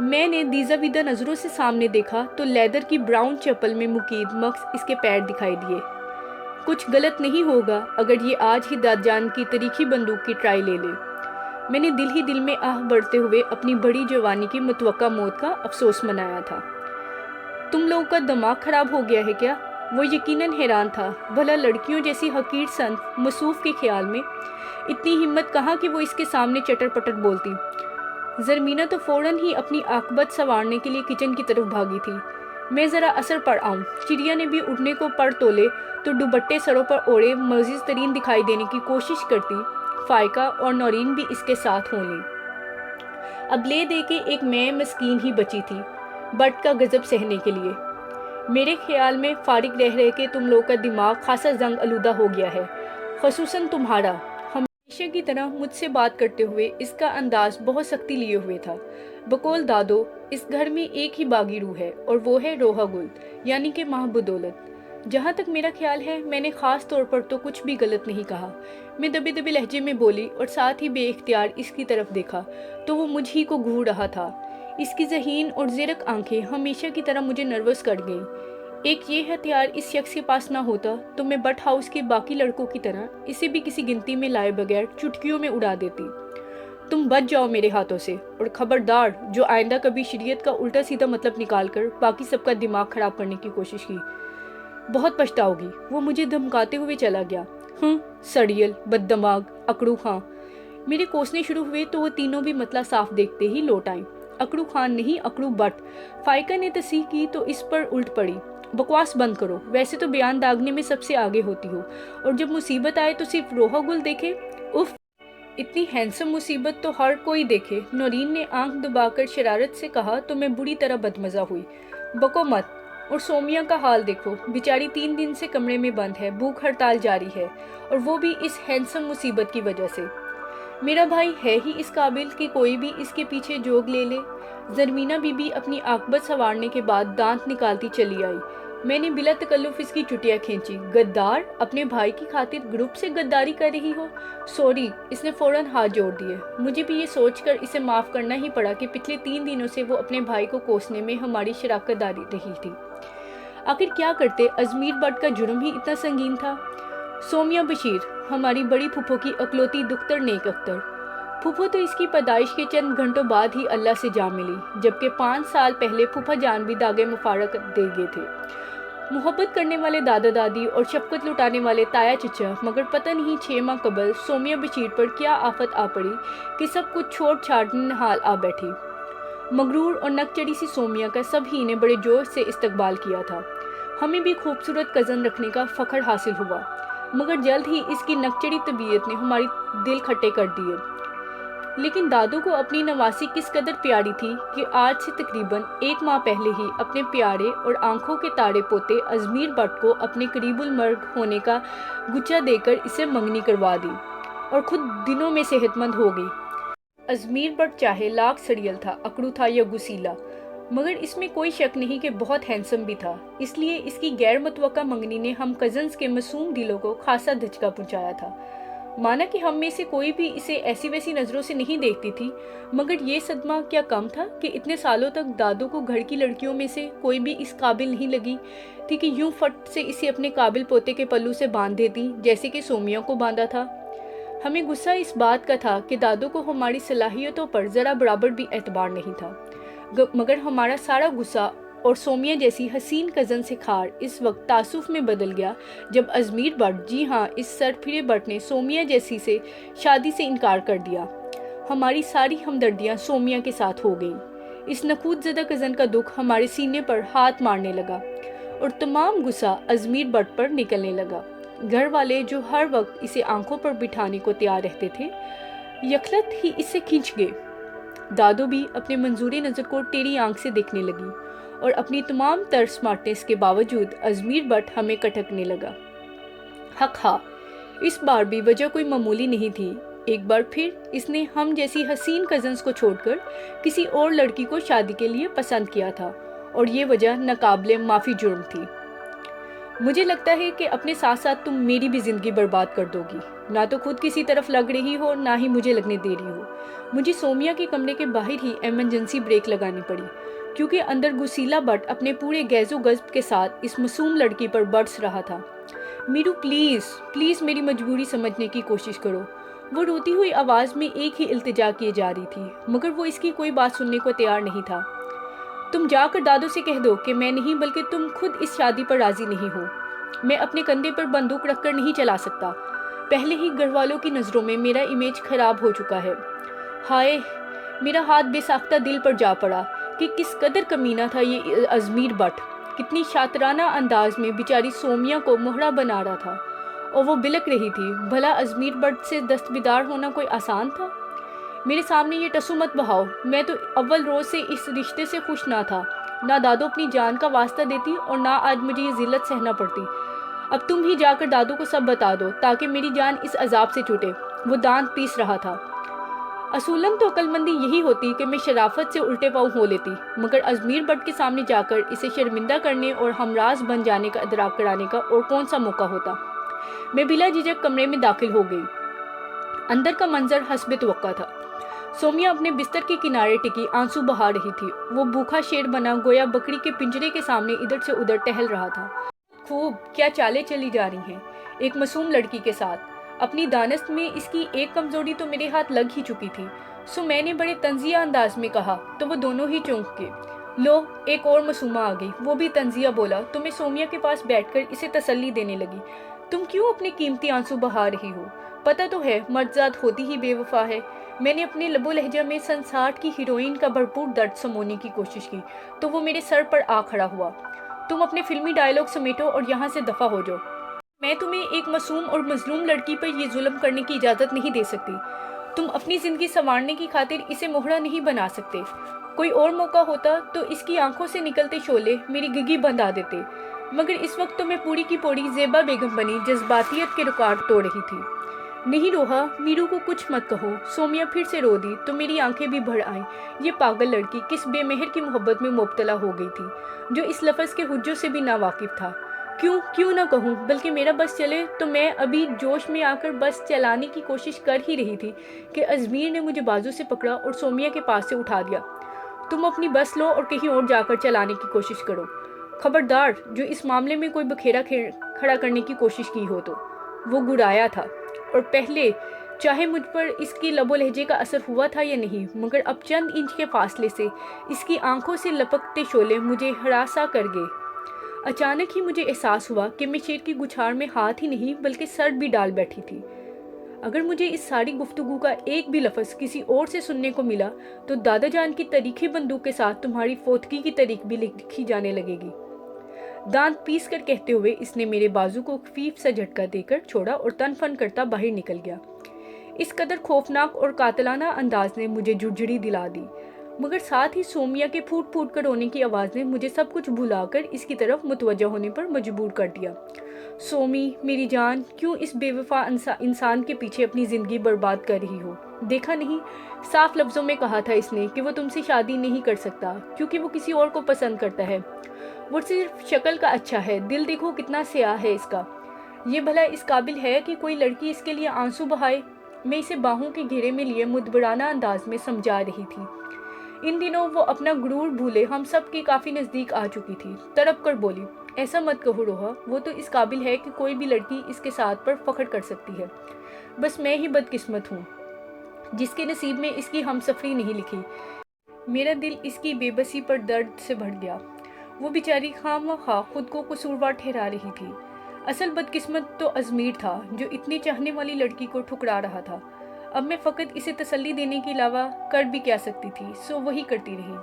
میں نے دیزا ویدہ نظروں سے سامنے دیکھا تو لیدر کی براؤن چپل میں مقید مکس اس کے پیر دکھائی دیے۔ کچھ غلط نہیں ہوگا اگر یہ آج ہی دادجان کی تاریخی بندوق کی ٹرائی لے لے۔ میں نے دل ہی دل میں آہ بڑھتے ہوئے اپنی بڑی جوانی کی متوقع موت کا افسوس منایا تھا۔ تم لوگوں کا دماغ خراب ہو گیا ہے کیا؟ وہ یقیناً حیران تھا، بھلا لڑکیوں جیسی حقیر صنف مصوف کے خیال میں اتنی ہمت کہاں کہ وہ اس کے سامنے چٹر پٹر بولتی۔ زرمینہ تو فوراً ہی اپنی عاقبت سنوارنے کے لیے کچن کی طرف بھاگی تھی۔ میں ذرا اثر پڑ آؤں۔ چڑیا نے بھی اڑنے کو پر تولے تو دوپٹے سروں پر اوڑے معزز ترین دکھائی دینے کی کوشش کرتی فائقہ اور نورین بھی اس کے ساتھ ہو لیں۔ اب لے دے کے ایک میں مسکین ہی بچی تھی بٹ کا غضب سہنے کے لیے۔ میرے خیال میں فارغ رہ رہ کے تم لوگ کا دماغ خاصا زنگ آلودہ ہو گیا ہے، خصوصاً تمہارا۔ ہمیشہ کی طرح مجھ سے بات کرتے ہوئے اس کا انداز بہت سختی لیے ہوئے تھا۔ بقول دادو، اس گھر میں ایک ہی باغی روح ہے اور وہ ہے روحا گل، یعنی کہ ماہ بدولت۔ جہاں تک میرا خیال ہے میں نے خاص طور پر تو کچھ بھی غلط نہیں کہا۔ میں دبے دبے لہجے میں بولی اور ساتھ ہی بے اختیار اس کی طرف دیکھا تو وہ مجھ ہی کو گھور رہا تھا۔ اس کی ذہین اور زرق آنکھیں ہمیشہ کی طرح مجھے نروس کر گئیں۔ ایک یہ ہتھیار اس شخص کے پاس نہ ہوتا تو میں بٹ ہاؤس کے باقی لڑکوں کی طرح اسے بھی کسی گنتی میں لائے بغیر چٹکیوں میں اڑا دیتی۔ تم بچ جاؤ میرے ہاتھوں سے، اور خبردار جو آئندہ کبھی شریعت کا الٹا سیدھا مطلب نکال کر باقی سب کا دماغ خراب کرنے کی کوشش کی، بہت پچھتاؤ گی۔ وہ مجھے دھمکاتے ہوئے چلا گیا۔ سڑیل، بد دماغ، اکڑو خاں۔ میرے کوسنے شروع ہوئے تو وہ تینوں بھی مطلع صاف دیکھتے ہی لوٹ آئیں۔ اکڑو خان نہیں، اکڑو بٹ۔ فائقہ نے تصحیح کی تو اس پر الٹ پڑی۔ بکواس بند کرو، ویسے تو بیان داغنے میں سب سے آگے ہوتی ہو، اور جب مصیبت آئے تو صرف روحا گل دیکھے؟ اف، اتنی ہینسم مصیبت تو ہر کوئی دیکھے۔ نورین نے آنکھ دبا کر شرارت سے کہا تو میں بری طرح بدمزہ ہوئی۔ بکو مت۔ اور سومیا کا حال دیکھو، بیچاری 3 دن سے کمرے میں بند ہے، بھوک ہڑتال جاری ہے، اور وہ بھی اس ہینسم مصیبت کی وجہ سے۔ میرا بھائی ہے ہی اس قابل کہ کوئی بھی اس کے پیچھے جوگ لے لے۔ زرمینہ بی بی اپنی عاقبت سنوارنے کے بعد دانت نکالتی چلی آئی۔ میں نے بلا تکلف اس کی چٹیاں کھینچی۔ غدار، اپنے بھائی کی خاطر گروپ سے غداری کر رہی ہو؟ سوری، اس نے فوراً ہاتھ جوڑ دیے۔ مجھے بھی یہ سوچ کر اسے معاف کرنا ہی پڑا کہ پچھلے 3 دنوں سے وہ اپنے بھائی کو کوسنے میں ہماری شراکت داری رہی تھی۔ آخر کیا کرتے، ازمیر بٹ کا جرم ہی اتنا سنگین تھا۔ سومیا بشیر، ہماری بڑی پھپھو کی اکلوتی دختر نیک اختر۔ پھپھو تو اس کی پیدائش کے چند گھنٹوں بعد ہی اللہ سے جا ملی، جبکہ 5 سال پہلے پھپھا جان بھی داغے مفارقت دے گئے تھے۔ محبت کرنے والے دادا دادی اور شفقت لٹانے والے تایا چچا، مگر پتہ نہیں 6 ماہ قبل سومیا بشیر پر کیا آفت آ پڑی کہ سب کچھ چھوڑ چھاڑ نحال آ بیٹھی۔ مغرور اور نک چڑی سی سومیا کا سب ہی نے بڑے جوش سے استقبال کیا تھا۔ ہمیں بھی خوبصورت کزن رکھنے کا فخر حاصل ہوا، مگر جلد ہی اس کی نک چڑی طبیعت نے ہماری دل کھٹے کر دیے۔ لیکن دادو کو اپنی نواسی کس قدر پیاری تھی کہ آج سے تقریباً 1 ماہ پہلے ہی اپنے پیارے اور آنکھوں کے تارے پوتے ازمیر بٹ کو اپنے قریب المرگ ہونے کا گچا دے کر اسے منگنی کروا دی، اور خود دنوں میں صحت مند ہو گئی۔ ازمیر بٹ چاہے لاکھ سڑیل تھا، اکڑو تھا یا گسیلا، مگر اس میں کوئی شک نہیں کہ بہت ہینسم بھی تھا۔ اس لیے اس کی غیر متوقع منگنی نے ہم کزنز کے معصوم دلوں کو خاصا دھچکا پہنچایا تھا۔ مانا کہ ہم میں سے کوئی بھی اسے ایسی ویسی نظروں سے نہیں دیکھتی تھی، مگر یہ صدمہ کیا کم تھا کہ اتنے سالوں تک دادو کو گھر کی لڑکیوں میں سے کوئی بھی اس قابل نہیں لگی تھی کہ یوں فٹ سے اسے اپنے قابل پوتے کے پلو سے باندھ دیتی جیسے کہ سومیا کو باندھا تھا۔ ہمیں غصہ اس بات کا تھا کہ دادو کو ہماری صلاحیتوں پر ذرا برابر بھی اعتبار نہیں تھا، مگر ہمارا سارا غصہ اور سومیا جیسی حسین کزن سے کھار اس وقت تعصف میں بدل گیا جب ازمیر بٹ، جی ہاں اس سرپھرے بٹ نے سومیا جیسی سے شادی سے انکار کر دیا۔ ہماری ساری ہمدردیاں سومیا کے ساتھ ہو گئیں۔ اس نخوت زدہ کزن کا دکھ ہمارے سینے پر ہاتھ مارنے لگا اور تمام غصہ ازمیر بٹ پر نکلنے لگا۔ گھر والے جو ہر وقت اسے آنکھوں پر بٹھانے کو تیار رہتے تھے، یکلت ہی اس سے کھنچ گئے۔ دادو بھی اپنے منظور نظر کو ٹیڑھی آنکھ سے دیکھنے لگی، اور اپنی تمام تر سمارٹنس کے باوجود ازمیر بٹ ہمیں کٹکنے لگا۔ حق ہا، اس بار بھی وجہ کوئی معمولی نہیں تھی۔ ایک بار پھر اس نے ہم جیسی حسین کزنز کو چھوڑ کر کسی اور لڑکی کو شادی کے لیے پسند کیا تھا، اور یہ وجہ ناقابل معافی جرم تھی۔ مجھے لگتا ہے کہ اپنے ساتھ ساتھ تم میری بھی زندگی برباد کر دو گی، نہ تو خود کسی طرف لگ رہی ہو نہ ہی مجھے لگنے دے رہی ہو۔ مجھے سومیا کے کمرے کے باہر ہی ایمرجنسی بریک لگانی پڑی، کیونکہ اندر گسیلا بٹ اپنے پورے گیز و غضب کے ساتھ اس معصوم لڑکی پر برس رہا تھا۔ میرو پلیز پلیز میری مجبوری سمجھنے کی کوشش کرو۔ وہ روتی ہوئی آواز میں ایک ہی التجا کیے جا رہی تھی، مگر وہ اس کی کوئی بات سننے کو تیار نہیں تھا۔ تم جا کر دادو سے کہہ دو کہ میں نہیں بلکہ تم خود اس شادی پر راضی نہیں ہو۔ میں اپنے کندھے پر بندوق رکھ کر نہیں چلا سکتا۔ پہلے ہی گھر والوں کی نظروں میں میرا امیج خراب ہو چکا ہے۔ ہائے، میرا ہاتھ بے ساختہ دل پر جا پڑا کہ کس قدر کمینہ تھا یہ ازمیر بٹ، کتنی شاطرانہ انداز میں بیچاری سومیا کو مہرا بنا رہا تھا، اور وہ بلک رہی تھی۔ بھلا ازمیر بٹ سے دستبردار ہونا کوئی آسان تھا؟ میرے سامنے یہ ٹسو مت بہاؤ، میں تو اول روز سے اس رشتے سے خوش نہ تھا، نہ دادو اپنی جان کا واسطہ دیتی اور نہ آج مجھے یہ ذلت سہنا پڑتی۔ اب تم ہی جا کر دادو کو سب بتا دو تاکہ میری جان اس عذاب سے چھوٹے۔ وہ دانت پیس رہا تھا۔ اصولاً تو عقل مندی یہی ہوتی کہ میں شرافت سے الٹے پاؤں ہو لیتی، مگر ازمیر بٹ کے سامنے جا کر اسے شرمندہ کرنے اور ہمراز بن جانے کا ادراک کرانے کا اور کون سا موقع ہوتا۔ میں بلا جھجک کمرے میں داخل ہو گئی۔ اندر کا منظر حسب توقع تھا۔ سومیا اپنے بستر کے کنارے ٹکی آنسو بہا رہی تھی۔ وہ بھوکا شیر بنا گویا بکری کے پنجرے کے سامنے ادھر سے ادھر ٹہل رہا تھا۔ خوب، کیا چالیں چلی جا رہی ہیں ایک معصوم لڑکی کے ساتھ۔ اپنی دانست میں اس کی ایک کمزوری تو میرے ہاتھ لگ ہی چکی تھی، سو میں نے بڑے طنزیہ انداز میں کہا تو وہ دونوں ہی چونک گئے۔ لو، ایک اور معصومہ آ گئی، وہ بھی طنزیہ بولا تو میں سومیا کے پاس بیٹھ کر اسے تسلی دینے لگی۔ تم کیوں اپنے قیمتی آنسو بہا رہی ہو؟ پتہ تو ہے مرد ہوتی ہی بے وفا ہے۔ میں نے اپنے لب و لہجہ میں سن 60 کی ہیروئن کا بھرپور درد سمونے کی کوشش کی تو وہ میرے سر پر آ کھڑا ہوا۔ تم اپنے فلمی ڈائیلاگ سمیٹو اور یہاں سے دفع ہو جاؤ۔ میں تمہیں ایک معصوم اور مظلوم لڑکی پر یہ ظلم کرنے کی اجازت نہیں دے سکتی۔ تم اپنی زندگی سنوارنے کی خاطر اسے مہرا نہیں بنا سکتے۔ کوئی اور موقع ہوتا تو اس کی آنکھوں سے نکلتے شعلے میری گگی بندھا دیتے، مگر اس وقت تو میں پوری کی پوری زیبا بیگم بنی جذباتیت کے ریکارڈ توڑ رہی تھی۔ نہیں روحا، میرو کو کچھ مت کہو۔ سومیا پھر سے رو دی تو میری آنکھیں بھی بھر آئیں۔ یہ پاگل لڑکی کس بے مہر کی محبت میں مبتلا ہو گئی تھی جو اس لفظ کے حجوں سے بھی ناواقف تھا۔ کیوں نہ کہوں، بلکہ میرا بس چلے تو میں ابھی جوش میں آ کر بس چلانے کی کوشش کر ہی رہی تھی کہ ازمیر نے مجھے بازو سے پکڑا اور سومیا کے پاس سے اٹھا دیا۔ تم اپنی بس لو اور کہیں اور جا کر چلانے کی کوشش کرو۔ خبردار جو اس معاملے میں کوئی بکھیرا کھڑا کرنے کی کوشش کی ہو تو۔ وہ گڑایا تھا، اور پہلے چاہے مجھ پر اس کی لب و لہجے کا اثر ہوا تھا یا نہیں، مگر اب چند انچ کے فاصلے سے اس کی آنکھوں سے لپکتے شعلے مجھے ہراساں کر گئے۔ اچانک ہی مجھے احساس ہوا کہ میں شیر کی گچھاڑ میں ہاتھ ہی نہیں بلکہ سر بھی ڈال بیٹھی تھی۔ اگر مجھے اس ساری گفتگو کا ایک بھی لفظ کسی اور سے سننے کو ملا تو دادا جان کی تاریخی بندوق کے ساتھ تمہاری فوتگی کی تاریخ بھی لکھی جانے لگے گی۔ دانت پیس کر کہتے ہوئے اس نے میرے بازو کو خفیف سا جھٹکا دے کر چھوڑا اور تن فن کرتا باہر نکل گیا۔ اس قدر خوفناک اور قاتلانہ انداز نے مجھے جھجھڑی دلا دی، مگر ساتھ ہی سومیا کے پھوٹ پھوٹ کر رونے کی آواز نے مجھے سب کچھ بھلا کر اس کی طرف متوجہ ہونے پر مجبور کر دیا۔ سومی میری جان، کیوں اس بے وفا انسان کے پیچھے اپنی زندگی برباد کر رہی ہو؟ دیکھا نہیں، صاف لفظوں میں کہا تھا اس نے کہ وہ تم سے شادی نہیں کر سکتا کیونکہ وہ کسی اور کو پسند کرتا ہے۔ وہ صرف شکل کا اچھا ہے، دل دیکھو کتنا سیاہ ہے اس کا۔ یہ بھلا اس قابل ہے کہ کوئی لڑکی اس کے لیے آنسو بہائے؟ میں اسے باہوں کے گھیرے میں لیے مدبرانہ انداز میں سمجھا رہی تھی۔ ان دنوں وہ اپنا غرور بھولے ہم سب کے کافی نزدیک آ چکی تھی۔ تڑپ کر بولی، ایسا مت کہو روحا، وہ تو اس قابل ہے کہ کوئی بھی لڑکی اس کے ساتھ پر فخر کر سکتی ہے۔ بس میں ہی بدقسمت ہوں جس کے نصیب میں اس کی ہم سفری نہیں لکھی۔ میرا دل اس کی بے بسی پر درد سے بھر گیا۔ وہ بیچاری خواہ خود کو قصوروار ٹھہرا رہی تھی۔ اصل بدقسمت تو ازمیر تھا جو اتنی چاہنے والی لڑکی کو ٹھکرا رہا تھا۔ اب میں فقط اسے تسلی دینے کے علاوہ کر بھی کیا سکتی تھی، سو وہی کرتی رہی۔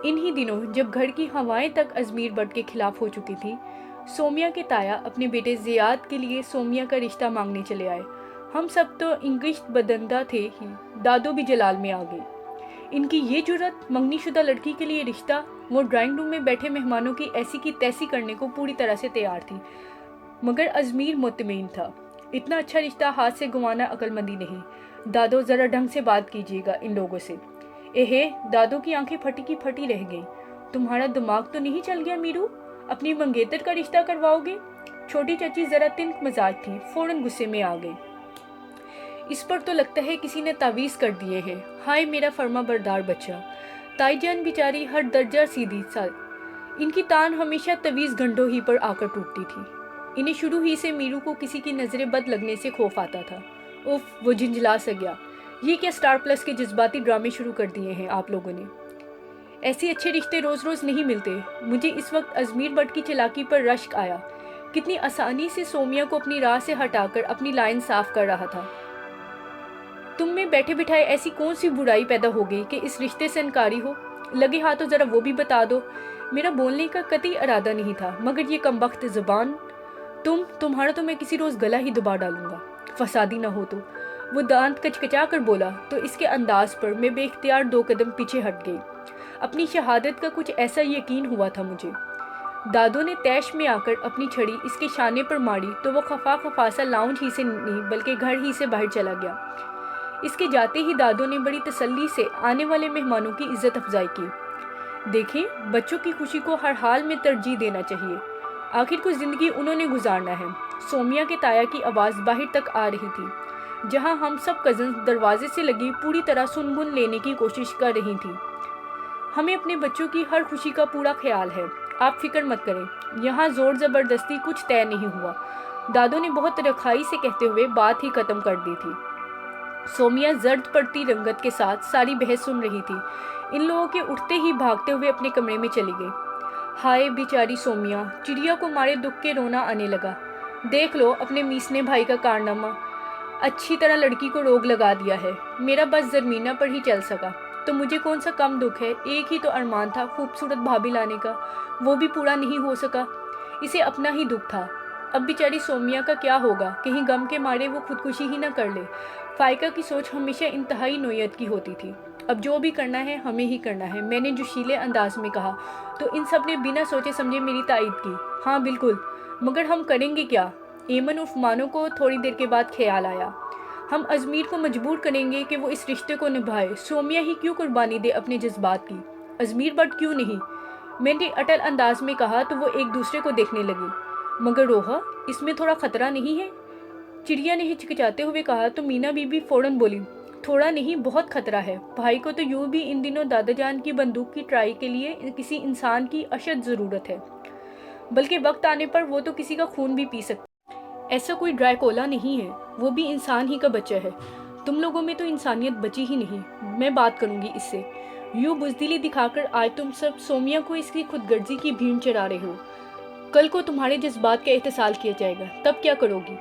انہی دنوں جب گھر کی ہوائیں تک ازمیر بٹ کے خلاف ہو چکی تھی، سومیا کے تایا اپنے بیٹے زیاد کے لیے سومیا کا رشتہ مانگنے چلے آئے۔ ہم سب تو انگشت بدندہ تھے ہی، دادو بھی جلال میں آ گئی۔ ان کی یہ جرأت، منگنی شدہ لڑکی کے لیے رشتہ! وہ ڈرائنگ روم میں بیٹھے مہمانوں کی ایسی کی تیسی کرنے کو پوری طرح سے تیار تھی، مگر ازمیر مطمئن تھا۔ اتنا اچھا رشتہ ہاتھ سے گنوانا عقل مندی نہیں۔ دادو ذرا ڈھنگ سے بات کیجیے گا ان لوگوں سے۔ دادو کی آنکھیں پھٹی کی پھٹی رہ گئیں۔ تمہارا دماغ تو نہیں چل گیا میرو؟ اپنی منگیتر کا رشتہ کرواؤ گے؟ چھوٹی چچی ذرا تنک مزاج تھی، فوراً غصے میں آ گئی۔ اس پر تو لگتا ہے کسی نے تعویذ کر دیے ہیں۔ ہائے میرا فرما بردار بچہ۔ تائی جان بیچاری ہر درجہ سیدھی سا، ان کی تان ہمیشہ تعویذ گھنٹوں ہی پر آ کر ٹوٹتی تھی۔ انہیں شروع ہی سے میرو کو کسی کی نظر بد لگنے سے خوف آتا تھا۔ اف، وہ جھنجھلا سا گیا۔ یہ کیا اسٹار پلس کے جذباتی ڈرامے شروع کر دیے ہیں آپ لوگوں نے؟ ایسے اچھے رشتے روز روز نہیں ملتے۔ مجھے اس وقت ازمیر بٹ کی چلاکی پر رشک آیا۔ کتنی آسانی سے سومیا کو اپنی راہ سے ہٹا کر اپنی لائن صاف کر رہا تھا۔ تم میں بیٹھے بٹھائے ایسی کون سی برائی پیدا ہو گئی کہ اس رشتے سے انکاری ہو؟ لگے ہاتھوں ذرا وہ بھی بتا دو۔ میرا بولنے کا قطعی ارادہ نہیں تھا، مگر یہ کمبخت زبان، تمہارا تو میں کسی روز گلا ہی دبا ڈالوں گا، فسادی نہ ہو تو۔ وہ دانت کچکچا کر بولا تو اس کے انداز پر میں بے اختیار 2 قدم پیچھے ہٹ گئی۔ اپنی شہادت کا کچھ ایسا یقین ہوا تھا مجھے۔ دادو نے تیش میں آ کر اپنی چھڑی اس کے شانے پر ماری تو وہ خفا خفاسا لاؤنج ہی سے نہیں بلکہ گھر ہی سے باہر چلا گیا۔ اس کے جاتے ہی دادو نے بڑی تسلی سے آنے والے مہمانوں کی عزت افزائی کی۔ دیکھیں، بچوں کی خوشی کو ہر حال میں ترجیح دینا چاہیے، آخر کچھ زندگی انہوں نے گزارنا ہے۔ سومیا کے تایا کی آواز باہر تک آ رہی تھی، جہاں ہم سب کزنز دروازے سے لگی پوری طرح سن گن لینے کی کوشش کر رہی تھیں۔ ہمیں اپنے بچوں کی ہر خوشی کا پورا خیال ہے، آپ فکر مت کریں، یہاں زور زبردستی کچھ طے نہیں ہوا، دادو نے بہت رکھائی سے کہتے ہوئے بات ہی ختم کر دی تھی۔ سومیا زرد پڑتی رنگت کے ساتھ ساری بحث سن رہی تھی۔ ان لوگوں کے اٹھتے ہی بھاگتے ہوئے اپنے کمرے میں چلی گئی۔ ہائے بیچاری سومیا، چڑیا کو مارے دکھ کے رونا آنے لگا۔ دیکھ لو اپنے میسنے بھائی کا کارنامہ، اچھی طرح لڑکی کو روگ لگا دیا ہے۔ میرا بس زرمینہ پر ہی چل سکا تو مجھے کون سا کم دکھ ہے، ایک ہی تو ارمان تھا خوبصورت بھابھی لانے کا، وہ بھی پورا نہیں ہو سکا، اسے اپنا ہی دکھ تھا۔ اب بیچاری سومیا کا کیا ہوگا، کہیں غم کے مارے وہ خودکشی ہی نہ کر لے۔ فائقہ کی سوچ ہمیشہ انتہائی نوعیت کی ہوتی تھی۔ اب جو بھی کرنا ہے ہمیں ہی کرنا ہے، میں نے جوشیلے انداز میں کہا تو ان سب نے بنا سوچے سمجھے میری تائید کی۔ ہاں بالکل، مگر ہم کریں گے کیا؟ ایمن عرف مانو کو تھوڑی دیر کے بعد خیال آیا۔ ہم ازمیر کو مجبور کریں گے کہ وہ اس رشتے کو نبھائے۔ سومیا ہی کیوں قربانی دے اپنے جذبات کی، ازمیر بٹ کیوں نہیں؟ میں نے اٹل انداز میں کہا تو وہ ایک دوسرے کو دیکھنے لگی۔ مگر روحا، اس میں تھوڑا خطرہ نہیں ہے؟ چڑیا نے ہچکچاتے ہوئے کہا تو مینا بی بی فوراً بولی، تھوڑا نہیں بہت خطرہ ہے، بھائی کو تو یوں بھی ان دنوں دادا جان کی بندوق کی ٹرائی کے لیے کسی انسان کی اشد ضرورت ہے، بلکہ وقت آنے پر وہ تو کسی کا خون بھی پی سکتا ہے۔ ایسا کوئی ڈرائیکولا نہیں ہے، وہ بھی انسان ہی کا بچہ ہے۔ تم لوگوں میں تو انسانیت بچی ہی نہیں، میں بات کروں گی اس سے۔ یوں بزدلی دکھا کر آج تم سب سومیا کو اس کی خود غرضی کی بھین چرا رہے ہو، کل کو تمہارے جذبات کا احتسال کیا جائے گا، تب کیا کرو گی؟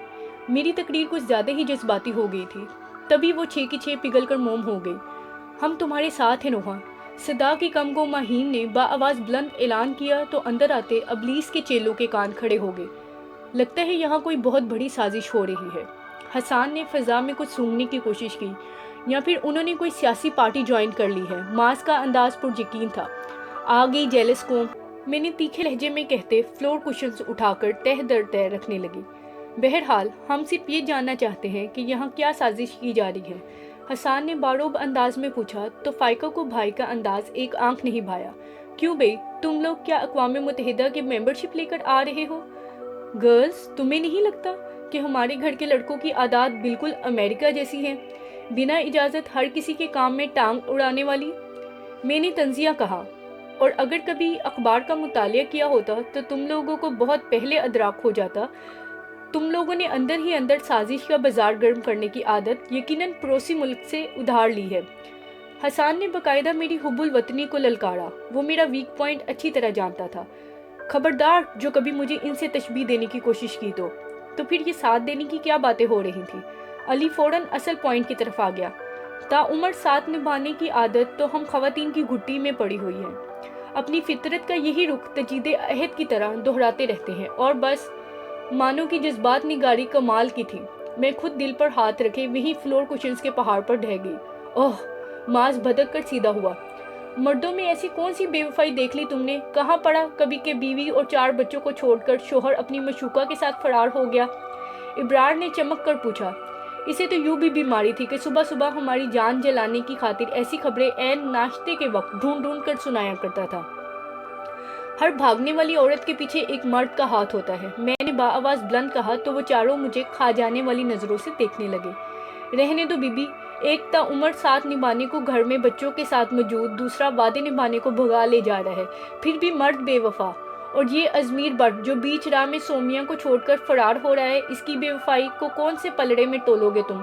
میری تقریر کچھ زیادہ ہی جذباتی ہو گئی تھی، تبھی وہ 6 کی 6 پگھل کر موم ہو گئی۔ ہم تمہارے ساتھ ہیں روحا، صدا کی کم گو ماہین نے آواز بلند اعلان کیا تو اندر آتے ابلیس کے چیلوں کے کان کھڑے ہو گئے۔ لگتا ہے یہاں کوئی بہت بڑی سازش ہو رہی ہے۔ حسان نے فضا میں کچھ سونگنے کی کوشش کی، یا پھر انہوں نے کوئی سیاسی پارٹی جوائن کر لی ہے۔ ماس کا انداز پر یقین تھا۔ آ گئی جیلس قوم، میں نے تیکھے لہجے میں کہتے فلور کشنز اٹھا کر تہ در تہ رکھنے لگی۔ بہرحال ہم صرف یہ جاننا چاہتے ہیں کہ یہاں کیا سازش کی جا رہی ہے، حسان نے باروب انداز میں پوچھا تو فائقہ کو بھائی کا انداز ایک آنکھ نہیں بھایا۔ کیوں بھئی، تم لوگ کیا اقوام متحدہ کی ممبرشپ لے کر آ رہے ہو؟ گرلز، تمہیں نہیں لگتا کہ ہمارے گھر کے لڑکوں کی عادات بالکل امریکہ جیسی ہیں، بنا اجازت ہر کسی کے کام میں ٹانگ اڑانے والی؟ میں نے طنزیہ کہا، اور اگر کبھی اخبار کا مطالعہ کیا ہوتا تو تم لوگوں کو بہت پہلے ادراک ہو جاتا۔ تم لوگوں نے اندر ہی اندر سازش کا بازار گرم کرنے کی عادت یقیناً پڑوسی ملک سے ادھار لی ہے۔ حسان نے باقاعدہ میری حب الوطنی کو للکارا، وہ میرا ویک پوائنٹ اچھی طرح جانتا تھا۔ خبردار جو کبھی مجھے ان سے تشبیہ دینے کی کوشش کی تو پھر یہ ساتھ دینے کی کیا باتیں ہو رہی تھیں؟ علی فوراً اصل پوائنٹ کی طرف آ گیا۔ عمر ساتھ نبھانے کی عادت تو ہم خواتین کی گھٹی میں پڑی ہوئی ہے، اپنی فطرت کا یہی رخ تجدید عہد کی طرح دہراتے رہتے ہیں، اور بس مانو کی جذبات نگاری کمال کی تھی۔ میں خود دل پر ہاتھ رکھے وہیں فلور کشنز کے پہاڑ پر ڈھہ گئی۔ اوہ، ماس بھدک کر سیدھا ہوا۔ مردوں میں ایسی کون سی بے وفائی دیکھ لی تم نے؟ کہاں پڑا کبھی کہ بیوی اور 4 بچوں کو چھوڑ کر شوہر اپنی مشوکہ کے ساتھ فرار ہو گیا؟ ابرار نے چمک کر پوچھا۔ اسے تو یوں بھی بیماری تھی کہ صبح صبح ہماری جان جلانے کی خاطر ایسی خبریں عین ناشتے کے وقت ڈھونڈ ڈھونڈ کر سنایا کرتا تھا۔ ہر بھاگنے والی عورت کے پیچھے ایک مرد کا ہاتھ ہوتا ہے۔ میں نے بآواز بلند کہا تو وہ چاروں مجھے کھا جانے والی نظروں سے دیکھنے لگے۔ رہنے دو بی بی، ایک تا عمر ساتھ نبھانے کو گھر میں بچوں کے ساتھ موجود، دوسرا وعدے نبھانے کو بھگا لے جا رہا ہے، پھر بھی مرد بے وفا۔ اور یہ ازمیر بٹ جو بیچ راہ میں سومیا کو چھوڑ کر فرار ہو رہا ہے، اس کی بے وفائی کو کون سے پلڑے میں تولو گے تم؟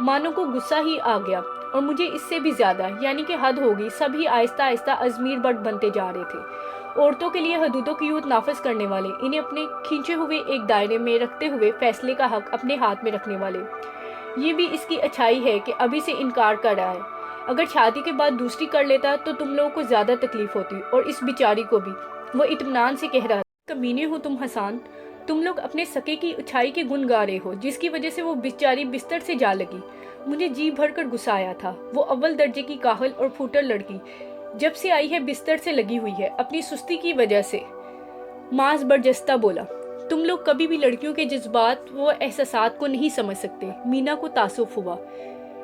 مانو کو غصہ ہی آ گیا، اور مجھے اس سے بھی زیادہ، یعنی کہ حد ہوگی۔ سب ہی آہستہ آہستہ ازمیر بٹ بنتے جا رہے تھے، عورتوں کے لیے حدودوں کی یود نافذ کرنے والے، انہیں اپنے کھینچے ہوئے ایک دائرے میں رکھتے ہوئے فیصلے کا حق اپنے ہاتھ میں رکھنے والے۔ یہ بھی اس کی اچھائی ہے کہ ابھی سے انکار کر رہا ہے۔ اگر شادی کے بعد دوسری کر لیتا تو تم لوگوں کو زیادہ تکلیف ہوتی، اور اس بیچاری کو بھی۔ وہ اطمینان سے کہہ رہا تھا، کمینے ہو تم حسان، تم لوگ اپنے سکے کی اچھائی کے گن گا رہے ہو، جس کی وجہ سے وہ بیچاری بستر سے جا لگی۔ مجھے جی بھر کر غصہ آیا تھا۔ وہ اول درجے کی کاہل اور پھوٹر لڑکی جب سے آئی ہے بستر سے لگی ہوئی ہے، اپنی سستی کی وجہ سے۔ ماس برجستہ بولا، تم لوگ کبھی بھی لڑکیوں کے جذبات و احساسات کو نہیں سمجھ سکتے۔ مینا کو تعصب ہوا۔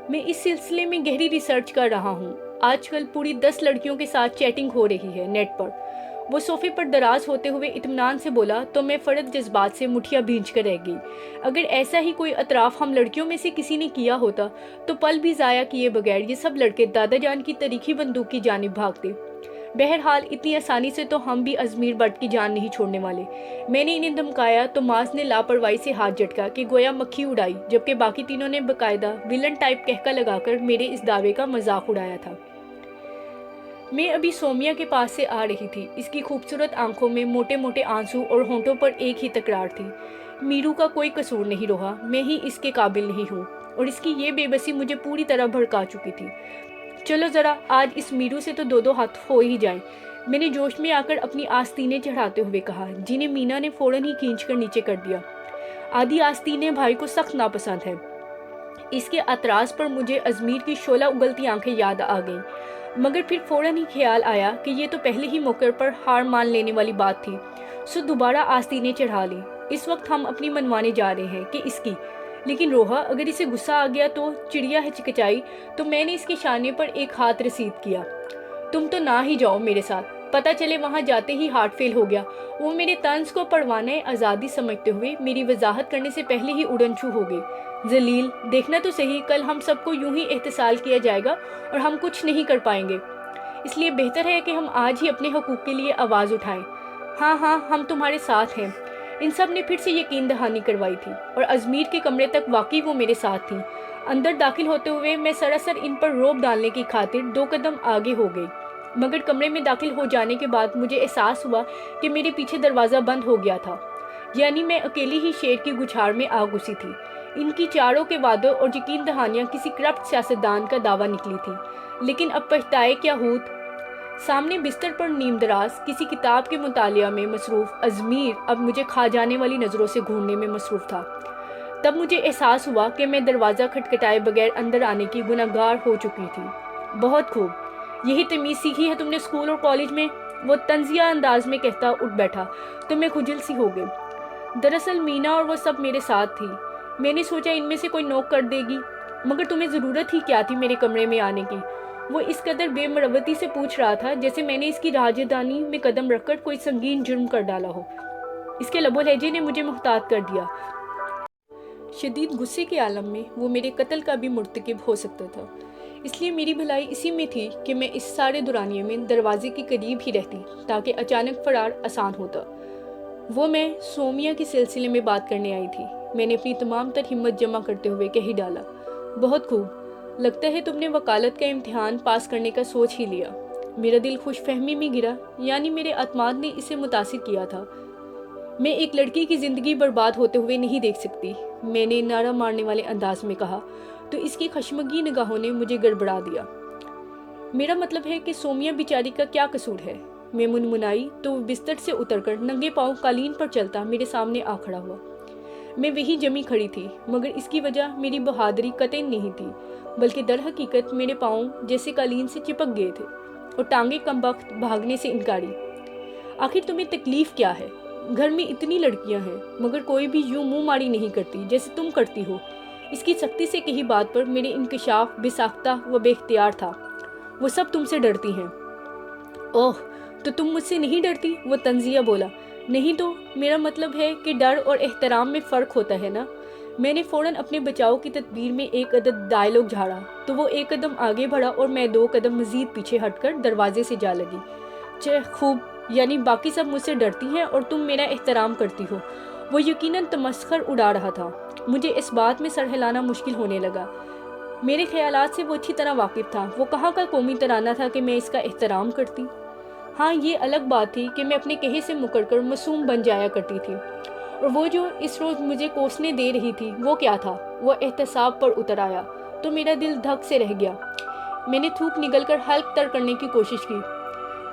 میں اس سلسلے میں گہری ریسرچ کر رہا ہوں۔ آج کل پوری 10 لڑکیوں کے ساتھ چیٹنگ ہو رہی ہے نیٹ پر۔ وہ صوفے پر دراز ہوتے ہوئے اطمینان سے بولا تو میں فرد جذبات سے مٹھیاں بھینچ کر رہ گئی۔ اگر ایسا ہی کوئی اطراف ہم لڑکیوں میں سے کسی نے کیا ہوتا تو پل بھی ضائع کیے بغیر یہ سب لڑکے دادا جان کی تاریخی بندوق کی جانب بھاگتے۔ بہرحال اتنی آسانی سے تو ہم بھی ازمیر بٹ کی جان نہیں چھوڑنے والے۔ میں نے انہیں دھمکایا تو ماس نے لاپرواہی سے ہاتھ جھٹکا کہ گویا مکھی اڑائی، جبکہ باقی تینوں نے باقاعدہ ویلن ٹائپ کہکا لگا کر میرے اس دعوے کا مذاق اڑایا تھا۔ میں ابھی سومیا کے پاس سے آ رہی تھی۔ اس کی خوبصورت آنکھوں میں موٹے موٹے آنسو اور ہونٹوں پر ایک ہی تکرار تھی، میرو کا کوئی قصور نہیں رہا، میں ہی اس کے قابل نہیں ہوں، اور اس کی یہ بے بسی مجھے پوری طرح بھڑکا چکی تھی۔ چلو ذرا آج اس میرو سے تو دو ہاتھ ہو ہی جائیں، میں نے جوش میں آ کر اپنی آستینیں چڑھاتے ہوئے کہا، جنہیں مینا نے فوراً ہی کھینچ کر نیچے کر دیا۔ آدھی آستینیں بھائی کو سخت ناپسند ہیں۔ اس کے اعتراض پر مجھے ازمیر کی شعلہ اگلتی آنکھیں یاد آ گئیں، مگر پھر فوراً ہی خیال آیا کہ یہ تو پہلے ہی موقع پر ہار مان لینے والی بات تھی، سو دوبارہ آستینیں چڑھا لی۔ اس وقت ہم اپنی منوانے جا رہے ہیں کہ اس کی، لیکن روحا اگر اسے غصہ آ گیا تو؟ چڑیا ہچکچائی تو میں نے اس کے شانے پر ایک ہاتھ رسید کیا۔ تم تو نہ ہی جاؤ میرے ساتھ، پتہ چلے وہاں جاتے ہی ہارٹ فیل ہو گیا۔ وہ میرے طنز کو پروانۂ آزادی سمجھتے ہوئے میری وضاحت کرنے سے پہلے ہی اڑن چھو ہو گئے۔ ذلیل، دیکھنا تو صحیح، کل ہم سب کو یوں ہی احتسال کیا جائے گا اور ہم کچھ نہیں کر پائیں گے۔ اس لیے بہتر ہے کہ ہم آج ہی اپنے حقوق کے لیے آواز اٹھائیں۔ ہاں ہاں، ہم تمہارے ساتھ ہیں۔ ان سب نے پھر سے یقین دہانی کروائی تھی، اور ازمیر کے کمرے تک واقعی وہ میرے ساتھ تھیں۔ اندر داخل ہوتے ہوئے میں سراسر ان پر روب ڈالنے کی خاطر 2 قدم آگے ہو گئی، مگر کمرے میں داخل ہو جانے کے بعد مجھے احساس ہوا کہ میرے پیچھے دروازہ بند ہو گیا تھا، یعنی میں اکیلی ہی شیر کی گچھاڑ میں آ گھسی تھی۔ ان کی چاروں کے وعدوں اور یقین دہانیاں کسی کرپٹ سیاستدان کا دعویٰ نکلی تھی، لیکن اب پچھتائے کیا ہوت۔ سامنے بستر پر نیم دراز کسی کتاب کے مطالعہ میں مصروف ازمیر اب مجھے کھا جانے والی نظروں سے گھورنے میں مصروف تھا۔ تب مجھے احساس ہوا کہ میں دروازہ کھٹکھٹائے بغیر اندر آنے کی گنہگار ہو چکی تھی۔ بہت خوب، یہی تمیز سیکھی ہے تم نے اسکول اور کالج میں؟ وہ طنزیہ انداز میں کہتا اٹھ بیٹھا تو میں کھجل سی ہو گئی۔ دراصل مینا اور وہ سب میرے ساتھ تھی۔ میں نے سوچا ان میں سے کوئی نوک کر دے گی، مگر تمہیں ضرورت ہی کیا تھی میرے کمرے میں آنے کی؟ وہ اس قدر بے مروتی سے پوچھ رہا تھا جیسے میں نے اس کی راجدھانی میں قدم رکھ کر کوئی سنگین جرم کر ڈالا ہو۔ اس کے لب و لہجے نے مجھے محتاط کر دیا۔ شدید غصے کے عالم میں وہ میرے قتل کا بھی مرتکب ہو سکتا تھا، اس لیے میری بھلائی اسی میں تھی کہ میں اس سارے دورانیے میں دروازے کے قریب ہی رہتی تاکہ اچانک فرار آسان ہوتا۔ وہ میں سومیا کے سلسلے میں بات کرنے آئی تھی، میں نے اپنی تمام تر ہمت جمع کرتے ہوئے کہہ ڈالا۔ بہت خوب، لگتا ہے تم نے وکالت کا امتحان پاس کرنے کا سوچ ہی لیا۔ میرا دل خوش فہمی میں گرا، یعنی میرے اعتماد نے اسے متاثر کیا تھا۔ میں ایک لڑکی کی زندگی برباد ہوتے ہوئے نہیں دیکھ سکتی، میں نے نعرہ مارنے والے انداز میں کہا، تو اس کی خشمگی نگاہوں نے مجھے گڑبڑا دیا۔ میرا مطلب ہے کہ سومیا بیچاری کا کیا قصور ہے؟ میں منمنائی تو وہ بستر سے اتر کر ننگے پاؤں قالین پر چلتا میرے سامنے آ کھڑا ہوا۔ میں وہی جمی کھڑی تھی، مگر اس کی وجہ میری بہادری قطعاً نہیں تھی، بلکہ در حقیقت میرے پاؤں جیسے قالین سے چپک گئے تھے اور ٹانگیں کمبخت بھاگنے سے انکاری۔ آخر تمہیں تکلیف کیا ہے؟ گھر میں اتنی لڑکیاں ہیں مگر کوئی بھی یوں منہ ماری نہیں کرتی جیسے تم کرتی ہو۔ اس کی سختی سے کہی بات پر میرے انکشاف بے ساختہ و بے اختیار تھا۔ وہ سب تم سے ڈرتی ہیں۔ اوہ، تو تم مجھ سے نہیں ڈرتی؟ وہ طنزیہ بولا۔ نہیں تو میرا مطلب ہے کہ ڈر اور احترام میں فرق ہوتا ہے نا۔ میں نے فوراً اپنے بچاؤ کی تدبیر میں ایک عدد ڈائلاگ جھاڑا تو وہ ایک قدم آگے بڑھا اور میں 2 قدم مزید پیچھے ہٹ کر دروازے سے جا لگی۔ خوب، یعنی باقی سب مجھ سے ڈرتی ہیں اور تم میرا احترام کرتی ہو۔ وہ یقیناً تمسخر اڑا رہا تھا۔ مجھے اس بات میں سر ہلانا مشکل ہونے لگا۔ میرے خیالات سے وہ اچھی طرح واقف تھا۔ وہ کہاں کا قومی ترانہ تھا کہ میں اس کا احترام کرتی؟ ہاں، یہ الگ بات تھی کہ میں اپنے کہے سے مکر کر معصوم بن جایا کرتی تھی، اور وہ جو اس روز مجھے کوسنے دے رہی تھی وہ کیا تھا؟ وہ احتساب پر اتر آیا تو میرا دل دھک سے رہ گیا۔ میں نے تھوک نگل کر حلق تر کرنے کی کوشش کی۔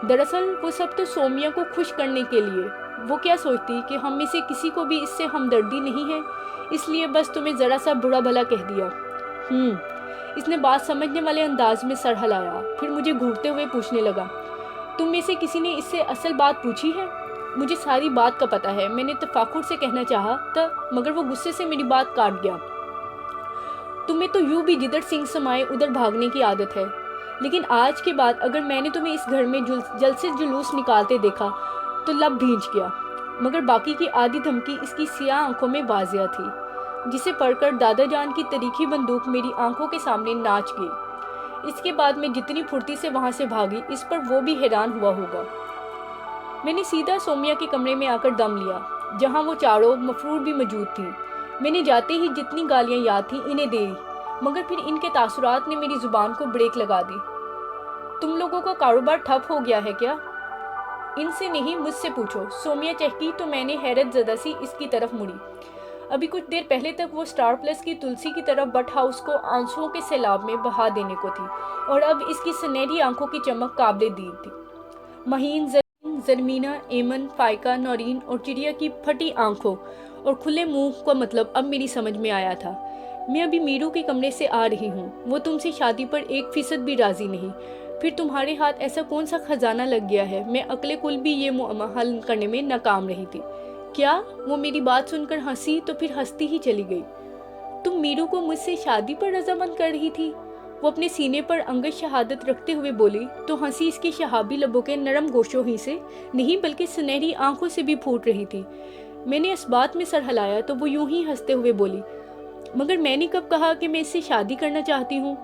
دراصل وہ سب تو سومیا کو خوش کرنے کے لیے۔ وہ کیا سوچتی کہ ہم میں سے کسی کو بھی اس سے ہمدردی نہیں ہے، اس لیے بس تمہیں ذرا سا برا بھلا کہہ دیا۔ اس نے بات سمجھنے والے انداز میں سر ہلایا، پھر مجھے گھورتے ہوئے پوچھنے لگا، تم میں سے کسی نے اس سے اصل بات پوچھی ہے؟ مجھے ساری بات کا پتہ ہے، میں نے تفاخر سے کہنا چاہا تھا، مگر وہ غصے سے میری بات کاٹ گیا۔ تمہیں تو یوں بھی جدھر سنگ سمائے ادھر بھاگنے کی عادت ہے، لیکن آج کے بعد اگر میں نے تمہیں اس گھر میں جلسے جلوس نکالتے دیکھا تو لب بھینچ گیا۔ مگر باقی کی آدھی دھمکی اس کی سیاہ آنکھوں میں واضح تھی، جسے پڑھ کر دادا جان کی تریخی بندوق میری آنکھوں کے سامنے ناچ گئی۔ اس کے بعد میں جتنی پھرتی سے وہاں سے بھاگی، اس پر وہ بھی حیران ہوا ہوگا۔ میں نے سیدھا سومیا کے کمرے میں آ کر دم لیا، جہاں وہ چاروں مفرور بھی موجود تھیں۔ میں نے جاتے ہی جتنی گالیاں یاد تھیں انہیں دے دی، مگر پھر ان کے تاثرات نے میری زبان کو بریک لگا دی۔ تم لوگوں کا کاروبار ٹھپ ہو گیا ہے کیا؟ ان سے نہیں، مجھ سے پوچھو، سومیا چہکی تو میں نے حیرت زدہ سی اس کی طرف مڑی۔ ابھی کچھ دیر پہلے تک وہ سٹار پلس کی تلسی کی طرف بٹ ہاؤس کو آنسوؤں کے سیلاب میں بہا دینے کو تھی، اور اب اس کی سنہری آنکھوں کی چمک قابل دید تھی۔ مہین زرمینہ، ایمن، فائقہ، نورین اور چڑیا کی پھٹی آنکھوں اور کھلے منہ کا مطلب اب میری سمجھ میں آیا تھا۔ میں ابھی میرو کے کمرے سے آ رہی ہوں، وہ تم سے شادی پر 1% بھی راضی نہیں، پھر تمہارے ہاتھ ایسا کون سا خزانہ لگ گیا ہے؟ میں عقل کل بھی یہ معمہ حل کرنے میں ناکام رہی تھی۔ کیا؟ وہ میری بات سن کر ہنسی تو پھر ہنستی ہی چلی گئی۔ تم میرو کو مجھ سے شادی پر رضامند کر رہی تھی؟ وہ اپنے سینے پر انگشت شہادت رکھتے ہوئے بولی تو ہنسی اس کے شہابی لبوں کے نرم گوشوں ہی سے نہیں بلکہ سنہری آنکھوں سے بھی پھوٹ رہی تھی۔ میں نے اس بات میں سر ہلایا تو وہ یوں ہی ہنستے ہوئے بولی، مگر میں نے کب کہا کہ میں اس سے شادی کرنا چاہتی ہوں؟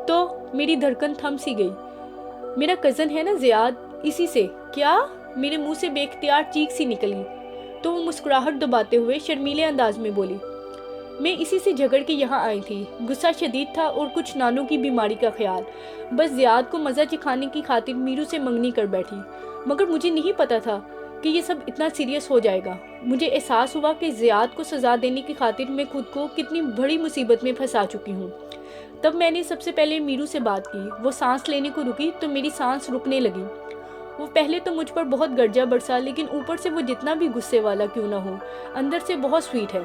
تو میری دھڑکن تھم سی گئی۔ میرا کزن ہے نا زیاد، اسی سے۔ کیا؟ میرے منہ سے بے اختیار چیخ سی نکلی تو وہ مسکراہٹ دباتے ہوئے شرمیلے انداز میں بولی، میں اسی سے جھگڑ کے یہاں آئی تھی۔ غصہ شدید تھا اور کچھ نانوں کی بیماری کا خیال۔ بس زیاد کو مزہ چکھانے کی خاطر میرو سے منگنی کر بیٹھی، مگر مجھے نہیں پتا تھا کہ یہ سب اتنا سیریس ہو جائے گا۔ مجھے احساس ہوا کہ زیاد کو سزا دینے کی خاطر میں خود کو کتنی بڑی مصیبت میں پھنسا چکی ہوں۔ تب میں نے سب سے پہلے میرو سے بات کی۔ وہ سانس لینے کو رکی تو میری سانس رکنے لگی۔ وہ پہلے تو مجھ پر بہت گرجا برسا، لیکن اوپر سے وہ جتنا بھی غصے والا کیوں نہ ہو، اندر سے بہت سویٹ ہے،